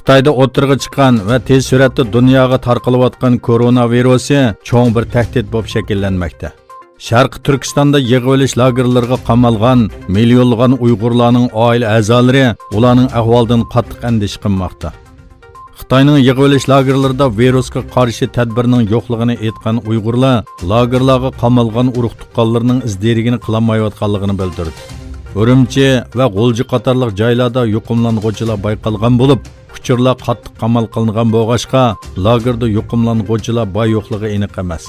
Xitoyda o'tirg'i chiqqan va tez suratda dunyoga tarqalayotgan koronavirusi cho'ng bir tahdid bo'lib shakllanmoqda. Sharq Turkistonda yig'ib olish lagerlariga qamalgan millionlagan Uyg'urlarning oila a'zolari ularning ahvolidan qattiq andish qilmoqda. Xitoyning yig'ib olish lagerlarida virusga qarshi tadbirning yo'qligini aytgan Uyg'urlar lagerlarga qamalgan urug' tuqqanlarning izdirigini qilolmayotganligini bildirdi. Urumchi va G'o'lji qatorliq joylarda yuqumlanuvchilar bayqalgan bo'lib, uchurlar qattiq qamal qilingan bo'lg'achqa, lagerda yuqumlanuvchilar boy yo'qligi aniq emas.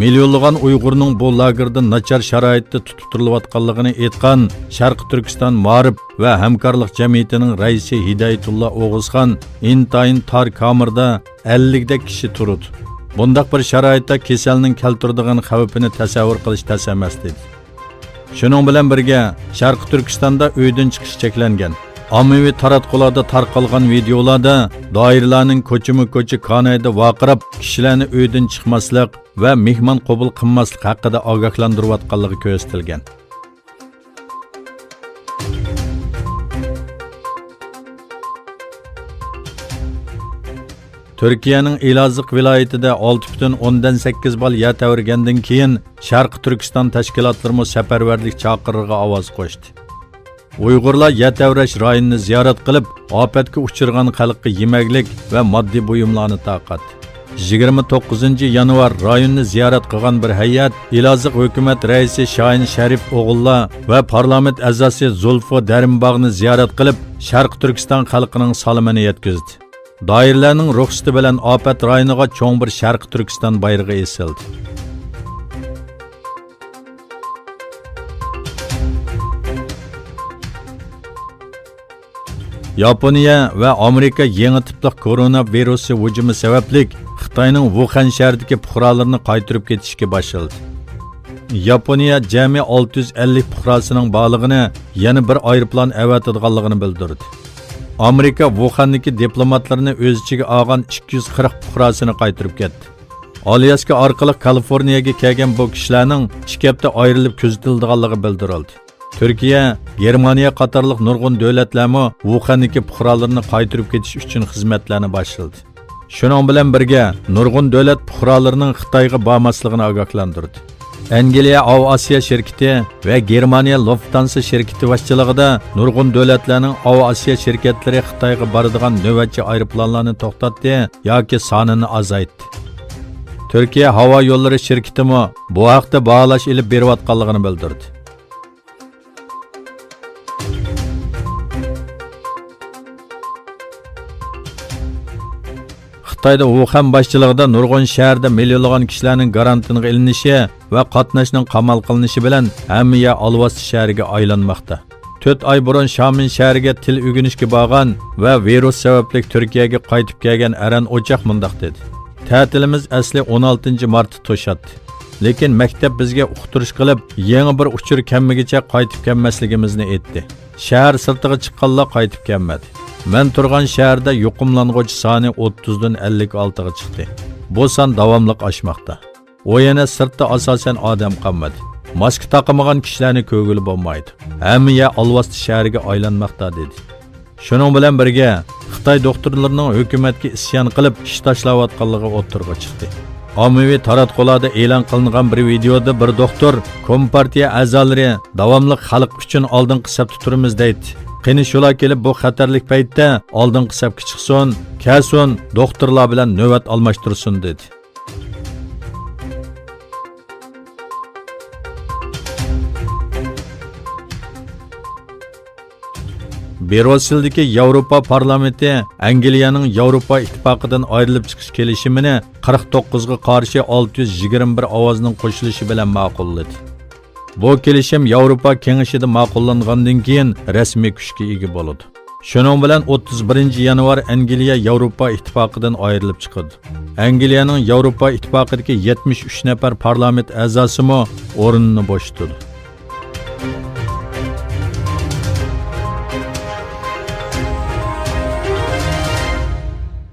Millionlagan Uyg'urning bu lagerda nachar sharoitda tutib turilayotganligini aytgan Sharq Turkiston Ma'rif va hamkorlik jamiyatining raisi Hidoyatullo O'g'izxon intayin tor kamerda 50 dak kishi turdi. Bundaq bir sharoitda kasalning keltiradigan xavfini tasavvur qilish tas emas dedi. Shuning bilan birga Sharq Turkistonda uydan chiqish cheklangan. Ommaviy taratqularda tarqalgan videolarda doiralarning ko'chma-ko'chi kanayda vaqirab kishilarni uydan chiqmaslik va mehmon qabul qilmaslik haqida ogohlantirayotganligi ko'rsatilgan. Turkiyaning Elazığ viloyatida 6,8 bal yer tavirgandan keyin Sharq Turkiston tashkilotlari safarbarlik chaqirig'iga ovoz qo'shdi. Uyg'urlar yer tavrash rayonini ziyorat qilib, ofatga uchirgan xalqqa yemaklik va moddiy buyumlarni taqatdi. 29 yanvar rayonni ziyorat qilgan bir hay'at Elazığ hukumat raisi Shohin Sharif o'g'illar va parlament a'zosi Zulfo Darimbog'ni ziyorat qilib, Sharq Turkiston xalqining salomini yetkazdi. Doiralarning ruxsati bilan ofat rayoniga cho'ng bir Sharq Turkiston bayrog'i esildi. Yaponiya va Amerika yangi tipli koronavirusi hujumi sababli Xitoyning Wuhan shahridagi fuqarolarini qaytarib ketishga boshladi. Yaponiya jami 650 fuqarosining borlig'ini yana bir aeroplan avatadiganligini bildirdi. Amerika Wuhandagi diplomatlarni o'z ichiga olgan 240 fuqarosini qaytarib ketdi. Alyaska orqali Kaliforniyaga kelgan bu kishilarning 2 hafta ayrilib kuzatilganligi bildirildi. Turkiya, Germaniya qatorliq nurg'un davlatlarmi Wuhandagi fuqarolarni qaytarib ketish uchun xizmatlarni boshladi. Shuning bilan birga nurg'un davlat fuqarolarining Xitoyga bormasligini ogohlantirdi. Angliya Aviasiya shirkati va Germaniya Lufthansa shirkati boshchiligida nurg'un davlatlarning Aviasiya shirkatlari Xitoyga boradigan navbatchi aeroplanlarni to'xtatdi yoki sonini azaytdi. Turkiya havo yo'llari shirkatimi bu haqda baholash ilib berayotganligini bildirdi. Xitoyda Wuhan boshchiligida nurg'un shaharda millionlagan kishilarning garantiniga ilinishi va qatnashning qamal qilinishi bilan hamma Alvasti shahriga aylanmoqda. 4 oy burun Shamin shahriga til o'rganishga borgan va virus sababli Turkiyaga qaytib kelgan Aran O'chaq mundaq dedi. Ta'tilimiz asli 16 martda to'shatdi. Lekin maktab bizga uqtirish qilib, yangi bir uchur kammigacha qaytib kelmasligimizni aytdi. Shahar sirtiga chiqqanlar qaytib kelmadi. Men turgan shaharda yuqumlanuvchi soni 30 dan 56 ga chiqdi. Bu son davomli oshmoqda. O yana sirtda asosan odam qolmadi. Maska taqmagan kishilarni ko'ngili bo'lmaydi. Hamma Alvasti shahriga aylanmoqda dedi. Shuning bilan birga Xitoy doktorlarining hukumatga isyon qilib ish tashlayotganligi o'ttirg'a chiqdi. Ommaviy taratqularda e'lon qilingan bir videoda bir doktor Kompartiya a'zolari davomli xalq uchun oldingi safda turamiz deydi. Qani shular kelib bu xatarlik paytda oldingi safga chiqsin, kelsin, doktorlar bilan navbat almashtirsin dedi. Bruseldagi Yevropa parlamenti Angliyaning Yevropa ittifoqidan ayrilib chiqish kelishimini 49 ga qarshi 621 ovozning qo'shilishi bilan ma'qulladi. Bu kelishim Yevropa kengashida ma'qullangandan keyin rasmiy kuchga ega bo'ladi. Shuning bilan 31 yanvar Angliya Yevropa ittifoqidan ayrilib chiqadi. Angliyaning Yevropa ittifoqidagi 73 nafar parlament a'zosi o'rnini bo'shatdi.